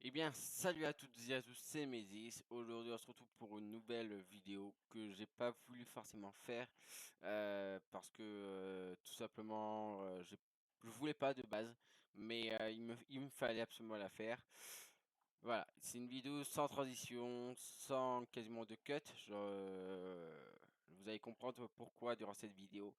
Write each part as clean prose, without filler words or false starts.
Eh bien, salut à toutes et à tous, c'est Médis. Aujourd'hui, on se retrouve pour une nouvelle vidéo que j'ai pas voulu forcément faire parce que tout simplement, je voulais pas de base, mais il me fallait absolument la faire. Voilà, c'est une vidéo sans transition, sans quasiment de cut. Vous allez comprendre pourquoi durant cette vidéo,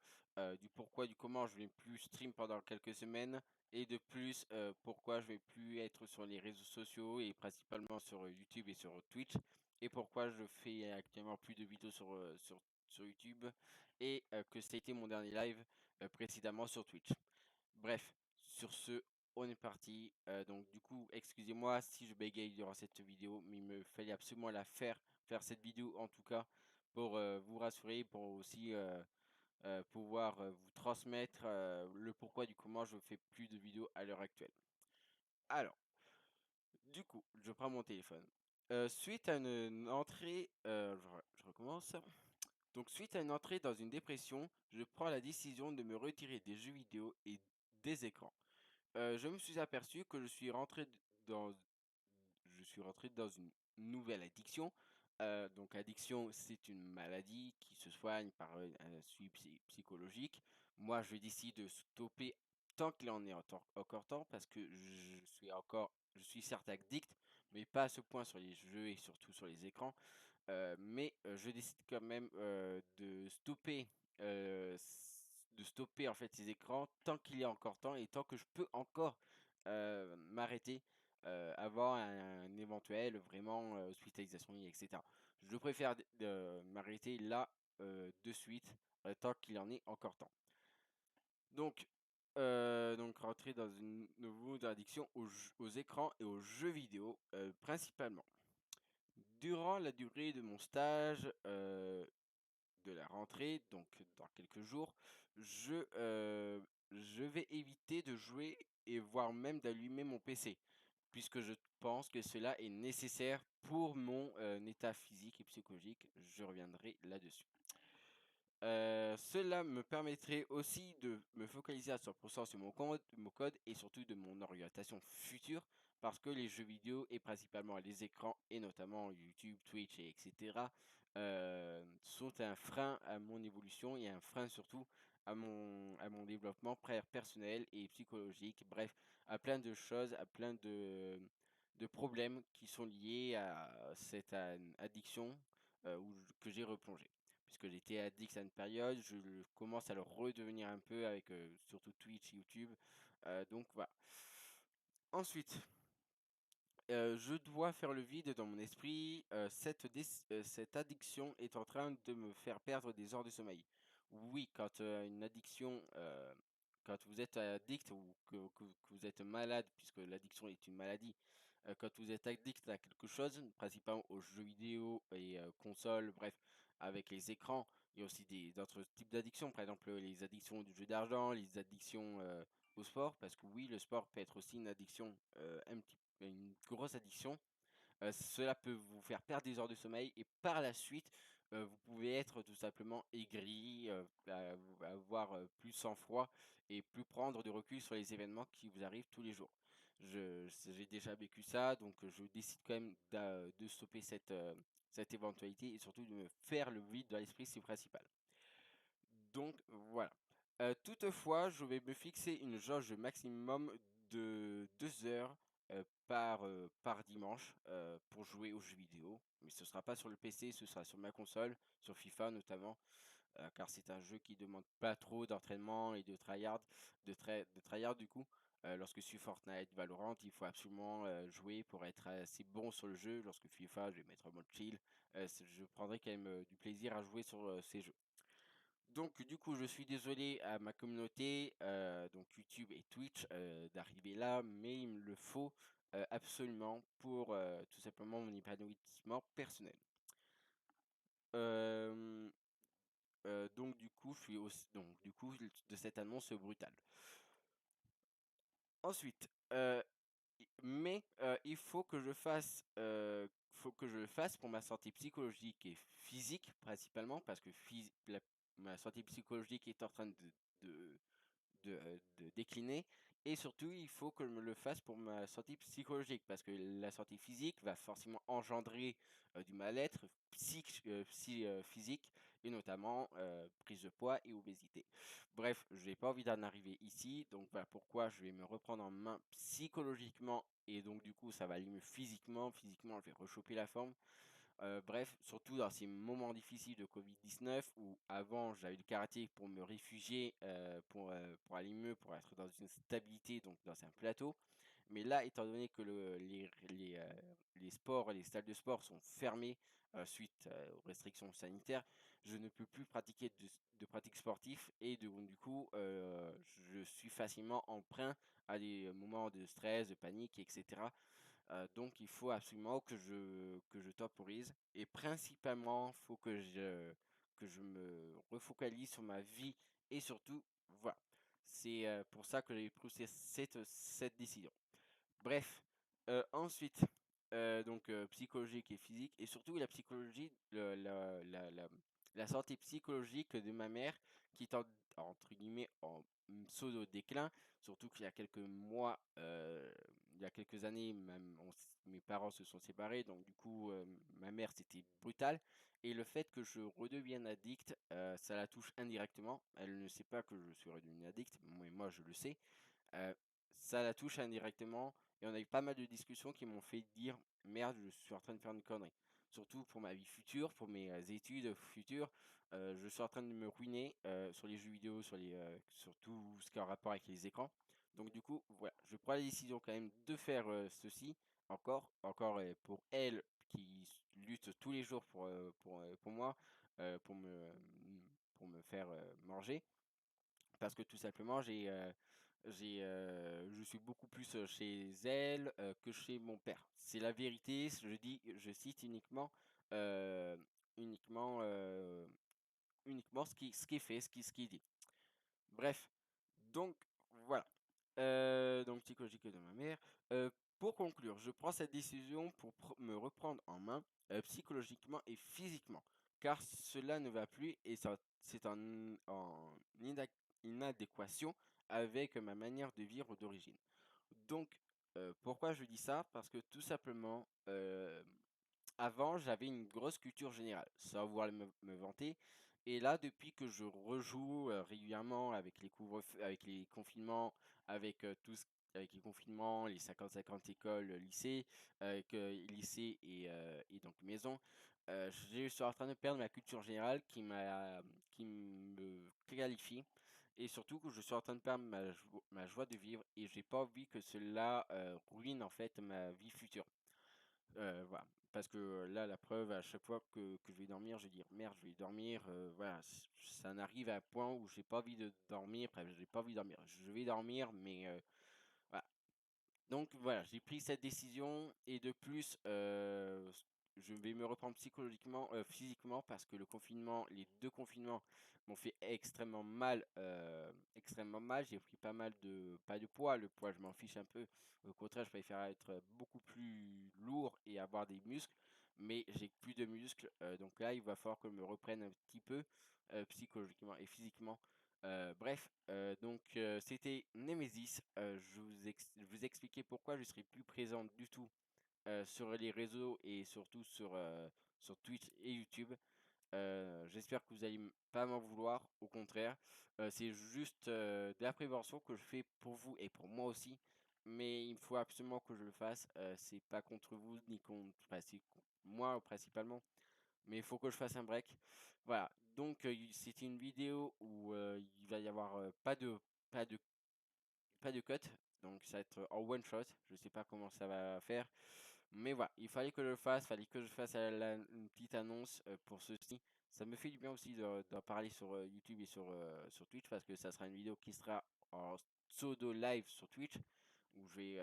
du pourquoi, du comment je vais plus stream pendant quelques semaines. Et de plus, pourquoi je vais plus être sur les réseaux sociaux et principalement sur YouTube et sur Twitch. Et pourquoi je fais actuellement plus de vidéos sur YouTube et que c'était mon dernier live précédemment sur Twitch. Bref, sur ce, on est parti. Donc du coup, excusez-moi si je bégaye durant cette vidéo, mais il me fallait absolument faire cette vidéo en tout cas, pour vous rassurer, pour aussi pouvoir vous transmettre le pourquoi du comment je fais plus de vidéos à l'heure actuelle. Alors, du coup, je prends mon téléphone. Suite à une entrée, je recommence. Donc, suite à une entrée dans une dépression, je prends la décision de me retirer des jeux vidéo et des écrans. Je me suis aperçu que je suis rentré dans une nouvelle addiction. Donc addiction, c'est une maladie qui se soigne par, un suivi psychologique. Moi, je décide de stopper tant qu'il en est encore temps parce que je suis certes addict, mais pas à ce point sur les jeux et surtout sur les écrans. Mais je décide quand même, de stopper en fait ces écrans tant qu'il y a encore temps et tant que je peux encore, m'arrêter, avant un éventuel vraiment, hospitalisation et cetera. Je préfère de m'arrêter là, de suite, tant qu'il en est encore temps. Donc rentrer dans une nouvelle addiction aux écrans et aux jeux vidéo, principalement. Durant la durée de mon stage, de la rentrée, donc dans quelques jours, je vais éviter de jouer et voire même d'allumer mon PC, puisque je pense que cela est nécessaire pour mon, état physique et psychologique. Je reviendrai là-dessus. Cela me permettrait aussi de me focaliser à 100 sur mon code et surtout de mon orientation future parce que les jeux vidéo et principalement les écrans et notamment YouTube, Twitch et etc., sont un frein à mon évolution et un frein surtout à mon développement personnel et psychologique. Bref, à plein de choses, à plein de problèmes qui sont liés à cette addiction, que j'ai replongé puisque j'étais addict à une période, commence à le redevenir un peu avec, surtout Twitch, YouTube, donc voilà. Ensuite, je dois faire le vide dans mon esprit, cette addiction est en train de me faire perdre des heures de sommeil. Oui, quand vous êtes addict ou que vous êtes malade, puisque l'addiction est une maladie, quand vous êtes addict à quelque chose, principalement aux jeux vidéo et consoles, bref, avec les écrans, il y a aussi d'autres types d'addictions, par exemple, les addictions du jeu d'argent, les addictions, au sport, parce que oui, le sport peut être aussi une addiction, une grosse addiction. Cela peut vous faire perdre des heures de sommeil et par la suite, vous pouvez être tout simplement aigri, avoir, plus sang-froid et plus prendre de recul sur les événements qui vous arrivent tous les jours. J'ai déjà vécu ça, donc je décide quand même de stopper cette éventualité et surtout de me faire le vide dans l'esprit, c'est principal. Donc voilà. Toutefois, je vais me fixer une jauge maximum de 2 heures, par dimanche, pour jouer aux jeux vidéo. Mais ce sera pas sur le PC, ce sera sur ma console, sur FIFA notamment, car c'est un jeu qui demande pas trop d'entraînement et de tryhard du coup. Lorsque je suis Fortnite, Valorant, il faut absolument, jouer pour être assez bon sur le jeu. Lorsque FIFA, je vais mettre en mode chill. Je prendrai quand même, du plaisir à jouer sur, ces jeux. Donc du coup, je suis désolé à ma communauté, donc YouTube et Twitch, d'arriver là, mais il me le faut, absolument pour, tout simplement mon épanouissement personnel. Hem, donc du coup, je suis aussi donc du coup, de cette annonce brutale. Ensuite, il faut que je le fasse pour ma santé psychologique et physique principalement parce que ma santé psychologique est en train de décliner Et surtout, il faut que je me le fasse pour ma santé psychologique, parce que la santé physique va forcément engendrer du mal-être physique, et notamment prise de poids et obésité. Bref, je n'ai pas envie d'en arriver ici, donc voilà pourquoi je vais me reprendre en main psychologiquement, et donc du coup, ça va aller mieux physiquement. Physiquement, je vais rechoper la forme. Bref, surtout dans ces moments difficiles de Covid-19 où avant j'avais le karaté pour me réfugier, pour aller mieux, pour être dans une stabilité, donc dans un plateau. Mais là, étant donné que les sports, les salles de sport sont fermées, suite, aux restrictions sanitaires, je ne peux plus pratiquer de pratiques sportives et donc du coup, je suis facilement emprunt à des moments de stress, de panique et cetera. Donc il faut absolument que je temporise et principalement, il faut que je me refocalise sur ma vie et surtout voilà, c'est, pour ça que j'ai pris cette décision. Bref, ensuite, donc psychologique et physique et surtout la psychologie, la santé psychologique de ma mère qui est entre guillemets «en pseudo déclin». Surtout qu'il y a quelques mois, il y a quelques années, même mes parents se sont séparés, donc du coup, ma mère, c'était brutal et le fait que je redevienne addict, ça la touche indirectement. Elle ne sait pas que je suis redevenu addict, mais moi je le sais. Heu, Ça la touche indirectement et on a eu pas mal de discussions qui m'ont fait dire: «Merde, je suis en train de faire une connerie». Surtout pour ma vie future, pour mes, études futures, je suis en train de me ruiner, sur les jeux vidéo, sur tout ce qui est en rapport avec les écrans. Donc du coup, voilà, je prends la décision quand même de faire, ceci encore, pour elle qui lutte tous les jours pour moi, pour me faire, manger. Parce que tout simplement, je suis beaucoup plus, chez elle, que chez mon père. C'est la vérité, je cite heu, uniquement, heu, uniquement ce qui est fait, ce qui est dit. Bref, donc voilà. Donc psychologique de ma mère. Heu, pour conclure, je prends cette décision pour me reprendre en main, psychologiquement et physiquement, car cela ne va plus et c'est en inadéquation avec ma manière de vivre d'origine. Donc, pourquoi je dis ça? Parce que tout simplement, avant, j'avais une grosse culture générale, sans vouloir me vanter. Et là, depuis que je rejoue, régulièrement avec les couvre-feux, avec les confinements, avec les confinements, les 50-50 écoles, lycées, lycée et donc maison, je suis en train de perdre ma culture générale qui me qualifie et surtout que je suis en train de perdre ma joie de vivre et j'ai pas envie que cela, ruine en fait ma vie future. Voilà, parce que, là, la preuve, à chaque fois que je vais dormir, je vais dire: «Merde, je vais dormir», voilà, ça en arrive à un point où j'ai pas envie de dormir, enfin, j'ai pas envie de dormir. Je vais dormir, mais, voilà. Donc voilà, j'ai pris cette décision et de plus, je vais me reprendre psychologiquement, physiquement parce que les 2 confinements m'ont fait extrêmement mal. J'ai pris pas de poids, le poids je m'en fiche un peu. Au contraire, je préfère être beaucoup plus lourd et avoir des muscles, mais j'ai plus de muscles, donc là, il va falloir que je me reprenne un petit peu, psychologiquement et physiquement. Bref, donc c'était Nemesis, je vous expliquais pourquoi je serai plus présent du tout, sur les réseaux et surtout sur Twitch et YouTube. J'espère que vous allez pas m'en vouloir, au contraire, c'est juste, de la prévention que je fais pour vous et pour moi aussi, mais il me faut absolument que je le fasse, c'est pas contre vous ni contre enfin, c'est con moi principalement, mais il faut que je fasse un break. Voilà, donc c'était une vidéo où, il va y avoir, pas de pas de cut, donc ça va être en one shot. Je sais pas comment ça va faire, mais voilà, il fallait que je le fasse, fallait que je fasse, une petite annonce, pour ceci. Ça me fait du bien aussi d'en parler sur, YouTube et sur Twitch parce que ça sera une vidéo qui sera en pseudo live sur Twitch où je vais,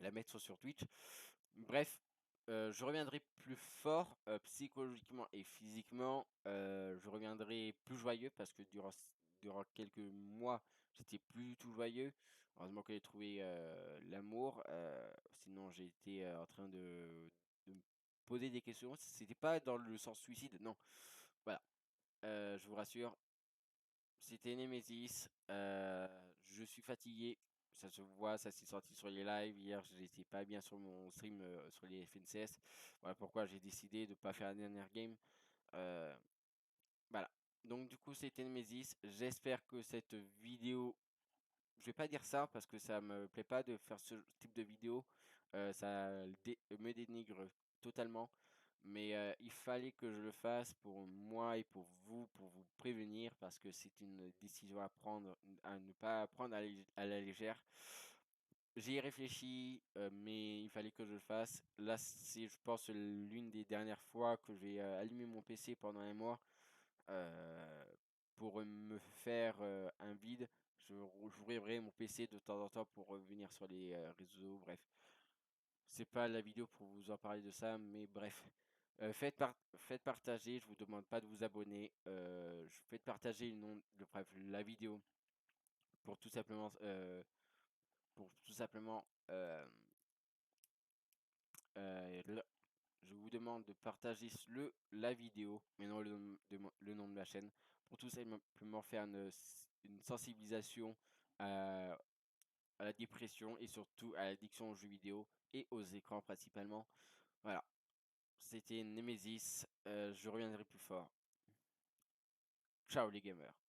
la mettre sur Twitch. Bref, je reviendrai plus fort, psychologiquement et physiquement. Je reviendrai plus joyeux parce que durant quelques mois, j'étais plus du tout joyeux. Heureusement que j'ai trouvé, l'amour, sinon j'ai été, en train de me poser des questions. C'était pas dans le sens suicide, non. Voilà, je vous rassure, c'était Nemesis, je suis fatigué, ça se voit, ça s'est sorti sur les lives. Hier, j'étais pas bien sur mon stream, sur les FNCS. Voilà pourquoi j'ai décidé de pas faire la dernière game. Heu, voilà. Donc du coup, c'était Nemesis. J'espère que cette vidéo, je vais pas dire ça parce que ça me plaît pas de faire ce type de vidéo, ça me dénigre totalement, mais il fallait que je le fasse pour moi et pour vous prévenir parce que c'est une décision à prendre, à ne pas prendre à la légère. J'y ai réfléchi, mais il fallait que je le fasse. Là, c'est, je pense, l'une des dernières fois que je vais, allumer mon PC pendant un mois, heu, pour me faire, un vide. J'ouvrirai mon PC de temps en temps pour revenir sur les, réseaux, bref. C'est pas la vidéo pour vous en parler de ça, mais bref. Faites partager, je vous demande pas de vous abonner, faites partager le nom le bref, la vidéo pour tout simplement, le je vous demande de partager la vidéo, mais non le nom de ma chaîne, pour tout simplement faire une sensibilisation à, à la dépression et surtout à l'addiction aux jeux vidéo et aux écrans principalement. Voilà, c'était Nemesis, je reviendrai plus fort. Ciao les gamers.